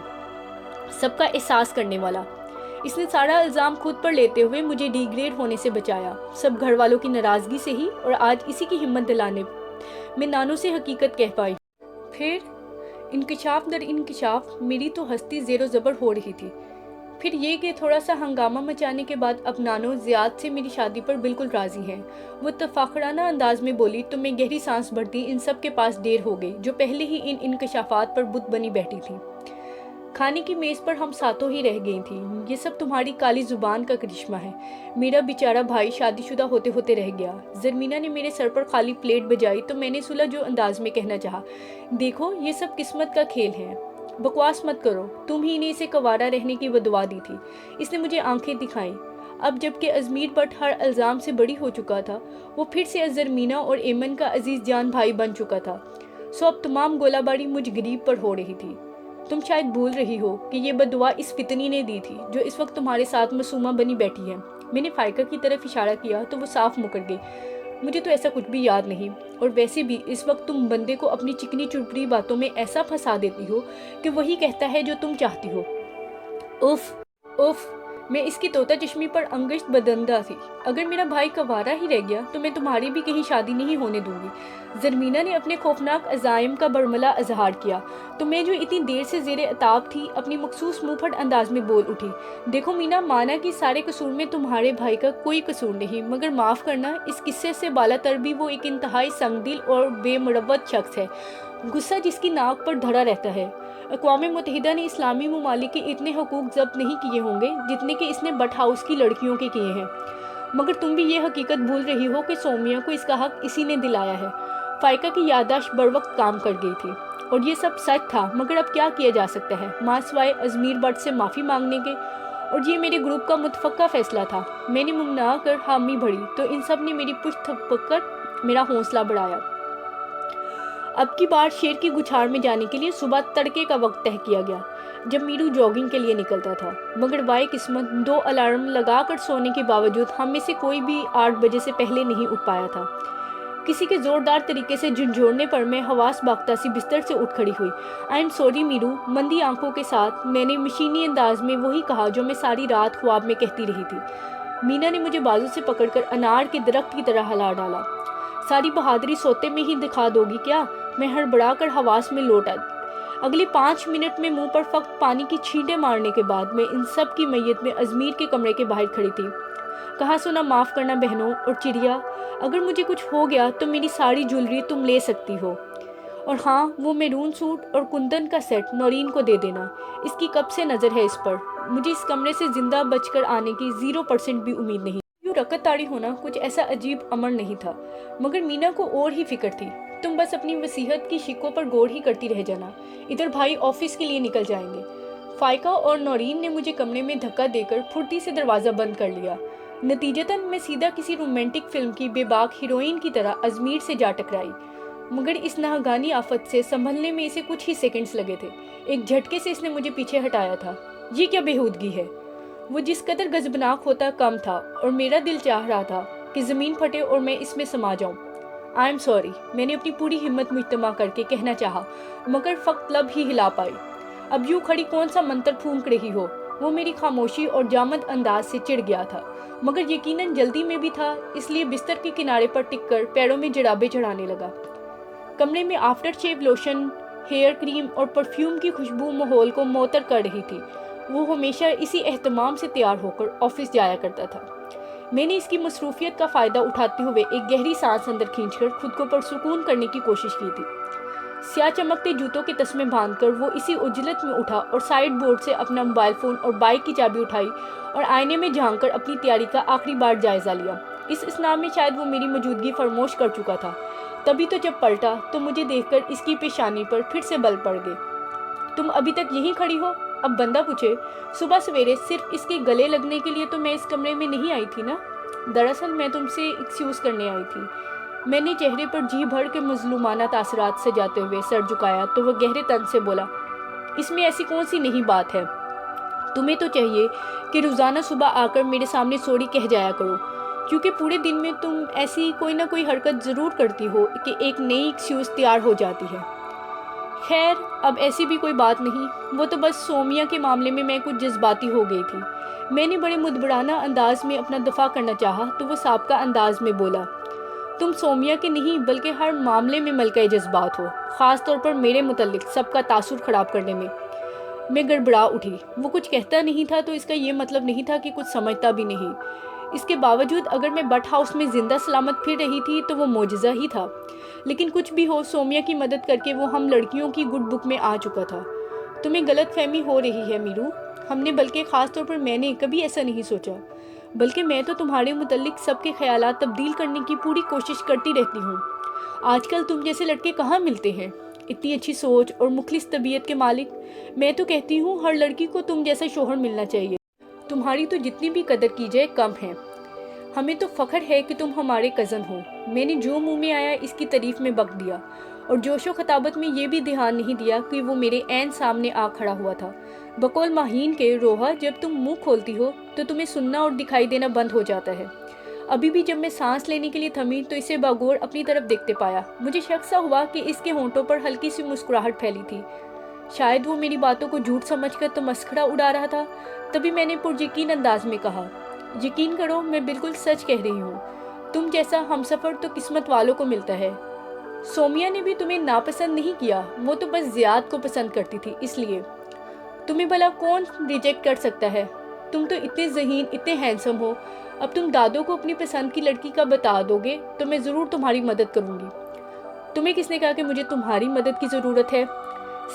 سب کا احساس کرنے والا۔ اس نے سارا الزام خود پر لیتے ہوئے مجھے ڈی گریڈ ہونے سے بچایا، سب گھر والوں کی ناراضگی سے ہی، اور آج اسی کی ہمت دلانے میں نانوں سے حقیقت کہہ پائی۔ پھر انکشاف در انکشاف میری تو ہستی زیر و زبر ہو رہی تھی۔ پھر یہ کہ تھوڑا سا ہنگامہ مچانے کے بعد اب نانو زیاد سے میری شادی پر بالکل راضی ہیں۔ وہ تفاخرانہ انداز میں بولی تو میں گہری سانس بھرتی ان سب کے پاس دیر ہو گئی جو پہلے ہی ان انکشافات پر بت بنی بیٹھی تھی۔ کھانے کی میز پر ہم ساتوں ہی رہ گئی تھیں۔ یہ سب تمہاری کالی زبان کا کرشمہ ہے۔ میرا بیچارہ بھائی شادی شدہ ہوتے ہوتے رہ گیا۔ زرمینہ نے میرے سر پر خالی پلیٹ بجائی تو میں نے سلا جو انداز میں کہنا چاہا، دیکھو یہ سب قسمت کا کھیل ہے، بکواس مت کرو، تم ہی نے اسے کنوارا رہنے کی بدعا دی تھی۔ اس نے مجھے آنکھیں دکھائیں۔ اب جب کہ ازمیر بٹ ہر الزام سے بڑی ہو چکا تھا، وہ پھر سے زرمینہ اور ایمن کا عزیز جان بھائی بن چکا تھا، سو اب تمام گولہ باری مجھ غریب پر ہو رہی تھی۔ تم شاید بھول رہی ہو کہ یہ بددعا اس فتنی نے دی تھی جو اس وقت تمہارے ساتھ معصومہ بنی بیٹھی ہے۔ میں نے فائقہ کی طرف اشارہ کیا تو وہ صاف مکر گئی، مجھے تو ایسا کچھ بھی یاد نہیں، اور ویسے بھی اس وقت تم بندے کو اپنی چکنی چپڑی باتوں میں ایسا پھنسا دیتی ہو کہ وہی کہتا ہے جو تم چاہتی ہو۔ اف اف، میں اس کی طوطا چشمی پر انگشت بدندہ تھی۔ اگر میرا بھائی کنوارا ہی رہ گیا تو میں تمہاری بھی کہیں شادی نہیں ہونے دوں گی۔ زرمینہ نے اپنے خوفناک عزائم کا برملا اظہار کیا تو میں جو اتنی دیر سے زیر عتاب تھی اپنی مخصوص منہ پھٹ انداز میں بول اٹھی، دیکھو مینا، مانا کہ سارے قصور میں تمہارے بھائی کا کوئی قصور نہیں، مگر معاف کرنا، اس قصے سے بالا تر بھی وہ ایک انتہائی سنگ دل اور بے مروت شخص ہے، غصہ جس کی ناک پر دھرا رہتا ہے۔ اقوام متحدہ نے اسلامی ممالک کے اتنے حقوق ضبط نہیں کیے ہوں گے جتنے کہ اس نے بٹ ہاؤس کی لڑکیوں کے کیے ہیں، مگر تم بھی یہ حقیقت بھول رہی ہو کہ سومیا کو اس کا حق اسی نے دلایا ہے۔ فائقہ کی یادداشت بر وقت کام کر گئی تھی، اور یہ سب سچ تھا، مگر اب کیا کیا جا سکتا ہے ماں سوائے ازمیر بٹ سے معافی مانگنے کے؟ اور یہ میرے گروپ کا متفقہ فیصلہ تھا۔ میں نے ممنوع کر حامی بھری تو ان سب نے میری پشت تھپک کر میرا حوصلہ بڑھایا۔ اب کی بار شیر کی گچھاڑ میں جانے کے لیے صبح تڑکے کا وقت طے کیا گیا، جب میرو جاگنگ کے لیے نکلتا تھا، مگر وائے قسمت 2 الارم لگا کر سونے کے باوجود ہم میں سے کوئی بھی 8 بجے سے پہلے نہیں اٹھ پایا تھا۔ کسی کے زوردار طریقے سے جھنجھوڑنے پر میں حواس باختہ سی بستر سے اٹھ کھڑی ہوئی۔ آئی ایم سوری میرو، مندی آنکھوں کے ساتھ میں نے مشینی انداز میں وہی کہا جو میں ساری رات خواب میں کہتی رہی تھی۔ مینا نے مجھے بازو سے پکڑ کر انار کے درخت کی طرح ہلا ڈالا۔ ساری بہادری سوتے میں ہی دکھا دو گی کیا؟ میں ہڑبڑا کر حواس میں لوٹ آئی۔ اگلے 5 منٹ میں منہ پر فقط پانی کی چھینٹیں مارنے کے بعد میں ان سب کی میت میں ازمیر کے کمرے کے باہر کھڑی تھی۔ کہا سنا معاف کرنا بہنوں، اور چڑیا، اگر مجھے کچھ ہو گیا تو میری ساری جولری تم لے سکتی ہو، اور ہاں، وہ میرون سوٹ اور کندن کا سیٹ نورین کو دے دینا، اس کی کب سے نظر ہے اس پر۔ مجھے اس کمرے سے زندہ بچ کر آنے کی 0% بھی امید نہیں۔ یوں رکت تاڑی ہونا کچھ ایسا عجیب امر نہیں تھا، مگر مینا کو اور ہی فکر تھی۔ تم بس اپنی وصیت کی شکوں پر غور ہی کرتی رہ جانا، ادھر بھائی آفس کے لیے نکل جائیں گے۔ فائقہ اور نورین نے مجھے کمرے میں دھکا دے کر پھرتی سے دروازہ بند کر لیا۔ نتیجتاً میں سیدھا کسی رومانٹک فلم کی بے باک ہیروئن کی طرح ازمیر سے جا ٹکرائی، مگر اس ناگہانی آفت سے سنبھلنے میں اسے کچھ ہی سیکنڈز لگے تھے۔ ایک جھٹکے سے اس نے مجھے پیچھے ہٹایا تھا۔ یہ کیا بےہودگی ہے؟ وہ جس قدر غضبناک ہوتا کم تھا، اور میرا دل چاہ رہا تھا کہ زمین پھٹے اور میں اس میں سما جاؤں۔ آئی ایم سوری، میں نے اپنی پوری ہمت مجتمع کر کے کہنا چاہا، مگر فقط لب ہی ہلا پائی۔ اب یوں کھڑی کون سا منتر پھونک رہی ہو؟ وہ میری خاموشی اور جامد انداز سے چڑ گیا تھا، مگر یقیناً جلدی میں بھی تھا، اس لیے بستر کے کنارے پر ٹک کر پیروں میں جرابے چڑھانے لگا۔ کمرے میں after Shiv lotion, hair cream اور پرفیوم کی خوشبو ماحول کو معطر کر رہی تھی۔ وہ ہمیشہ اسی اہتمام سے تیار ہو کر آفس جایا کرتا تھا۔ میں نے اس کی مصروفیت کا فائدہ اٹھاتے ہوئے ایک گہری سانس اندر کھینچ کر خود کو پرسکون کرنے کی کوشش کی تھی۔ سیاہ چمکتے جوتوں کے تسمے باندھ کر وہ اسی عجلت میں اٹھا اور سائیڈ بورڈ سے اپنا موبائل فون اور بائک کی چابی اٹھائی اور آئینے میں جھانک کر اپنی تیاری کا آخری بار جائزہ لیا۔ اس اثناء میں شاید وہ میری موجودگی فراموش کر چکا تھا۔ تبھی تو جب پلٹا تو مجھے دیکھ کر اس کی پیشانی پر پھر سے بل پڑ گئے۔ تم ابھی تک یہیں کھڑی ہو؟ اب بندہ پوچھے۔ صبح سویرے صرف اس کے گلے لگنے کے لیے تو میں اس کمرے میں نہیں آئی تھی نا؟ دراصل میں تم سے ایکسکیوز کرنے آئی تھی۔ میں نے چہرے پر جی بھر کے مظلومانہ تاثرات سجاتے ہوئے سر جھکایا تو وہ گہرے طنز سے بولا، اس میں ایسی کون سی نہیں بات ہے؟ تمہیں تو چاہیے کہ روزانہ صبح آ کر میرے سامنے سوری کہہ جایا کرو، کیونکہ پورے دن میں تم ایسی کوئی نہ کوئی حرکت ضرور کرتی ہو کہ ایک نئی ایکسکیوز تیار ہو جاتی ہے۔ خیر، اب ایسی بھی کوئی بات نہیں، وہ تو بس سومیا کے معاملے میں کچھ جذباتی ہو گئی تھی۔ میں نے بڑے مدبرانہ انداز میں اپنا دفاع کرنا چاہا تو وہ سابقہ انداز میں بولا، تم سومیا کے نہیں بلکہ ہر معاملے میں ملکہ جذبات ہو، خاص طور پر میرے متعلق سب کا تاثر خراب کرنے میں۔ میں گڑبڑا اٹھی۔ وہ کچھ کہتا نہیں تھا تو اس کا یہ مطلب نہیں تھا کہ کچھ سمجھتا بھی نہیں۔ اس کے باوجود اگر میں بٹ ہاؤس میں زندہ سلامت پھر رہی تھی تو وہ معجزہ ہی تھا۔ لیکن کچھ بھی ہو، سومیا کی مدد کر کے وہ ہم لڑکیوں کی گڈ بک میں آ چکا تھا۔ تمہیں غلط فہمی ہو رہی ہے میرو، ہم نے، بلکہ خاص طور پر میں نے کبھی ایسا نہیں سوچا، بلکہ میں تو تمہارے متعلق سب کے خیالات تبدیل کرنے کی پوری کوشش کرتی رہتی ہوں۔ آج کل تم جیسے لڑکے کہاں ملتے ہیں، اتنی اچھی سوچ اور مخلص طبیعت کے مالک۔ میں تو کہتی ہوں ہر لڑکی کو تم جیسا شوہر ملنا چاہیے۔ تمہاری تو جتنی بھی قدر کی جائے کم ہے۔ ہمیں تو فخر ہے کہ تم ہمارے کزن ہو۔ میں نے جو منہ میں آیا اس کی تعریف میں بک دیا، اور جوش و خطابت میں یہ بھی دھیان نہیں دیا کہ وہ میرے عین سامنے آ کھڑا ہوا تھا۔ بقول ماہین کے، روحا، جب تم منہ کھولتی ہو تو تمہیں سننا اور دکھائی دینا بند ہو جاتا ہے۔ ابھی بھی جب میں سانس لینے کے لیے تھمی تو اسے باغور اپنی طرف دیکھتے پایا۔ مجھے شک سا ہوا کہ اس کے ہونٹوں پر ہلکی سی مسکراہٹ پھیلی تھی۔ شاید وہ میری باتوں کو جھوٹ سمجھ کر تمسخرہ اڑا رہا تھا۔ تبھی میں نے پرجیقین انداز میں کہا، یقین کرو میں بالکل سچ کہہ رہی ہوں، تم جیسا ہمسفر تو قسمت والوں کو ملتا ہے۔ سومیا نے بھی تمہیں ناپسند نہیں کیا، وہ تو بس زیاد کو پسند کرتی تھی، اس لیے تمہیں بھلا کون ریجیکٹ کر سکتا ہے؟ تم تو اتنے ذہین، اتنے ہینڈسم ہو۔ اب تم دادو کو اپنی پسند کی لڑکی کا بتا دو گے تو میں ضرور تمہاری مدد کروں گی۔ تمہیں کس نے کہا کہ مجھے تمہاری مدد کی ضرورت ہے؟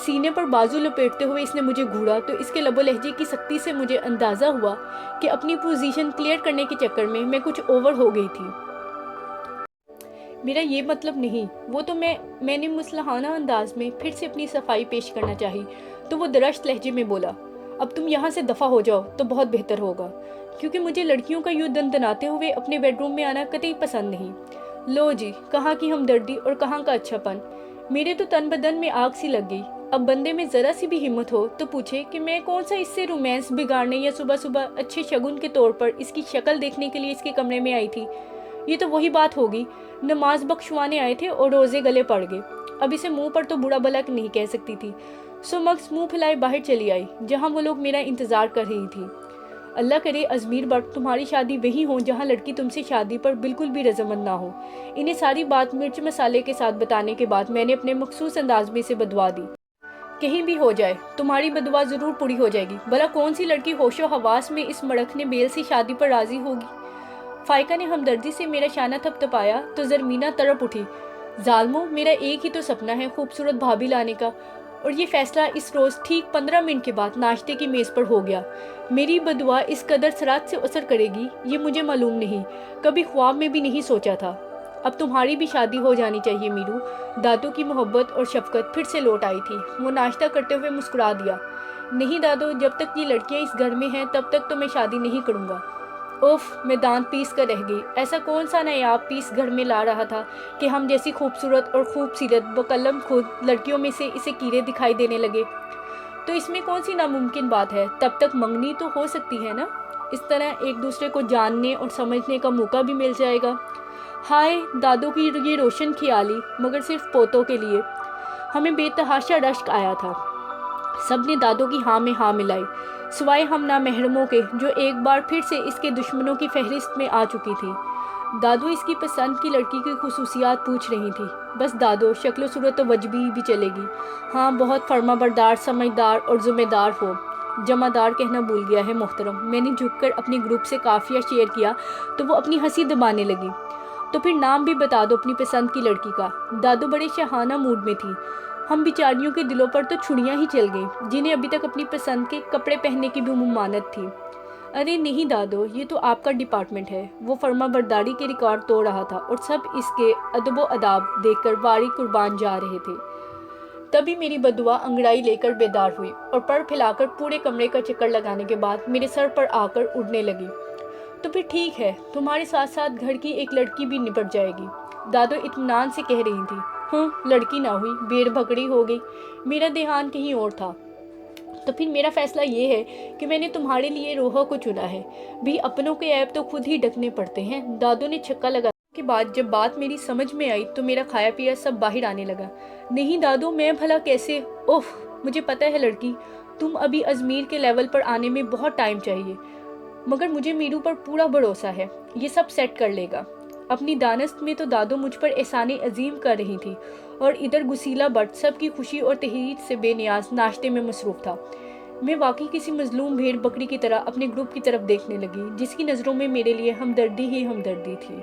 سینے پر بازو لپیٹتے ہوئے اس نے مجھے گھوڑا تو اس کے لب و لہجے کی سختی سے مجھے اندازہ ہوا کہ اپنی پوزیشن کلیئر کرنے کے چکر میں کچھ اوور ہو گئی تھی۔ میرا یہ مطلب نہیں، وہ تو میں نے مصلحانہ انداز میں پھر سے اپنی صفائی پیش کرنا چاہی تو وہ درشت لہجے میں بولا، اب تم یہاں سے دفع ہو جاؤ تو بہت بہتر ہوگا، کیونکہ مجھے لڑکیوں کا یوں دندناتے ہوئے اپنے بیڈ روم میں آنا قطعی پسند نہیں۔ لو جی، کہاں کی ہمدردی اور کہاں کا اچھا پن، میرے تو تن بدن میں آگ سی لگ گئی۔ اب بندے میں ذرا سی بھی ہمت ہو تو پوچھے کہ میں کون سا اس سے رومانس بگاڑنے یا صبح صبح اچھے شگن کے طور پر اس کی شکل دیکھنے کے لیے اس کے کمرے میں آئی تھی۔ یہ تو وہی بات ہوگی، نماز بخشوانے آئے تھے اور روزے گلے پڑ گئے۔ اب اسے منہ پر تو برا بھلا نہیں کہہ سکتی تھی، سو مغز منہ پھیلائے باہر چلی آئی جہاں وہ لوگ میرا انتظار کر رہی تھی۔ اللہ کرے ازمیر بٹ تمہاری شادی وہی ہو جہاں لڑکی تم سے شادی پر بالکل بھی رضامند نہ ہو۔ انہیں ساری بات مرچ مسالے کے ساتھ بتانے کے بعد میں نے اپنے مخصوص انداز میں اسے بدوا دی۔ کہیں بھی ہو جائے تمہاری بدوا ضرور پوری ہو جائے گی، بھلا کون سی لڑکی ہوش و حواس میں اس مڑکنے بیل سی شادی پر راضی ہوگی؟ فائقہ نے ہمدردی سے میرا شانہ تھپ تھپایا تو زرمینہ تڑپ اٹھی، ظالمو، میرا ایک ہی تو سپنا ہے خوبصورت بھابھی لانے کا، اور یہ فیصلہ اس روز ٹھیک 15 منٹ کے بعد ناشتے کی میز پر ہو گیا۔ میری بدعا اس قدر سرعت سے اثر کرے گی یہ مجھے معلوم نہیں، کبھی خواب میں بھی نہیں سوچا تھا۔ اب تمہاری بھی شادی ہو جانی چاہیے میرو۔ دادو کی محبت اور شفقت پھر سے لوٹ آئی تھی۔ وہ ناشتہ کرتے ہوئے مسکرا دیا، نہیں دادو، جب تک یہ لڑکیاں اس گھر میں ہیں تب تک تو میں شادی نہیں کروں گا۔ اوف، میں دانت پیس کر رہ گئی۔ ایسا کون سا نایاب پیس گھر میں لا رہا تھا کہ ہم جیسی خوبصورت اور خوبصیرت بقلم خود لڑکیوں میں سے اسے کیڑے دکھائی دینے لگے؟ تو اس میں کون سی ناممکن بات ہے، تب تک منگنی تو ہو سکتی ہے نا؟ اس طرح ایک دوسرے کو جاننے اور سمجھنے کا موقع بھی مل جائے گا۔ ہائے، دادو کی یہ روشن خیالی، مگر صرف پوتوں کے لیے۔ ہمیں بے تحاشا رشک آیا تھا۔ سب نے دادو کی ہاں میں ہاں ملائی، سوائے ہم نامحرموں کے جو ایک بار پھر سے اس کے دشمنوں کی فہرست میں آ چکی تھی۔ دادو اس کی پسند کی لڑکی کی خصوصیات پوچھ رہی تھی۔ بس دادو، شکل و صورت تو وجبی بھی چلے گی، ہاں بہت فرما بردار، سمجھدار اور ذمہ دار ہو۔ جمع دار کہنا بھول گیا ہے محترم۔ میں نے جھک کر اپنے گروپ سے قافیہ شیئر کیا تو وہ اپنی ہنسی دبانے لگی۔ تو پھر نام بھی بتا دو اپنی پسند کی لڑکی کا۔ دادو بڑے شاہانہ موڈ میں تھی۔ ہم بیچاریوں کے دلوں پر تو چھڑیاں ہی چل گئیں جنہیں ابھی تک اپنی پسند کے کپڑے پہننے کی بھی ممانعت تھی۔ ارے نہیں دادو، یہ تو آپ کا ڈپارٹمنٹ ہے۔ وہ فرما برداری کے ریکارڈ توڑ رہا تھا اور سب اس کے ادب و آداب دیکھ کر واری قربان جا رہے تھے۔ تبھی میری بدعا انگڑائی لے کر بیدار ہوئی اور پر پھیلا کر پورے کمرے کا چکر لگانے کے بعد میرے سر پر آ کر اڑنے لگی۔ تو پھر ٹھیک ہے، تمہارے ساتھ ساتھ گھر کی ایک لڑکی بھی نپٹ جائے گی، دادو اطمینان سے کہہ رہی تھی۔ ہاں، لڑکی نہ ہوئی، بھیڑ بکری ہو گئی، میرا دھیان کہیں اور تھا۔ تو پھر میرا فیصلہ یہ ہے کہ میں نے تمہارے لیے روحا کو چنا ہے، بھی اپنوں کے عیب تو خود ہی ڈھکنے پڑتے ہیں۔ دادو نے چھکا لگا کے بعد جب بات میری سمجھ میں آئی تو میرا کھایا پیا سب باہر آنے لگا۔ نہیں دادو، میں بھلا کیسے؟ اوف، مجھے پتہ ہے لڑکی، تم ابھی ازمیر کے لیول پر آنے میں بہت ٹائم چاہیے، مگر مجھے میرو پر پورا بھروسہ ہے، یہ سب سیٹ کر لے گا۔ اپنی دانست میں تو دادو مجھ پر احسان عظیم کر رہی تھی اور ادھر گسیلا بٹ سب کی خوشی اور تحریر سے بے نیاز ناشتے میں مصروف تھا۔ میں واقعی کسی مظلوم بھیڑ بکری کی طرح اپنے گروپ کی طرف دیکھنے لگی جس کی نظروں میں میرے لیے ہمدردی ہی ہمدردی تھی۔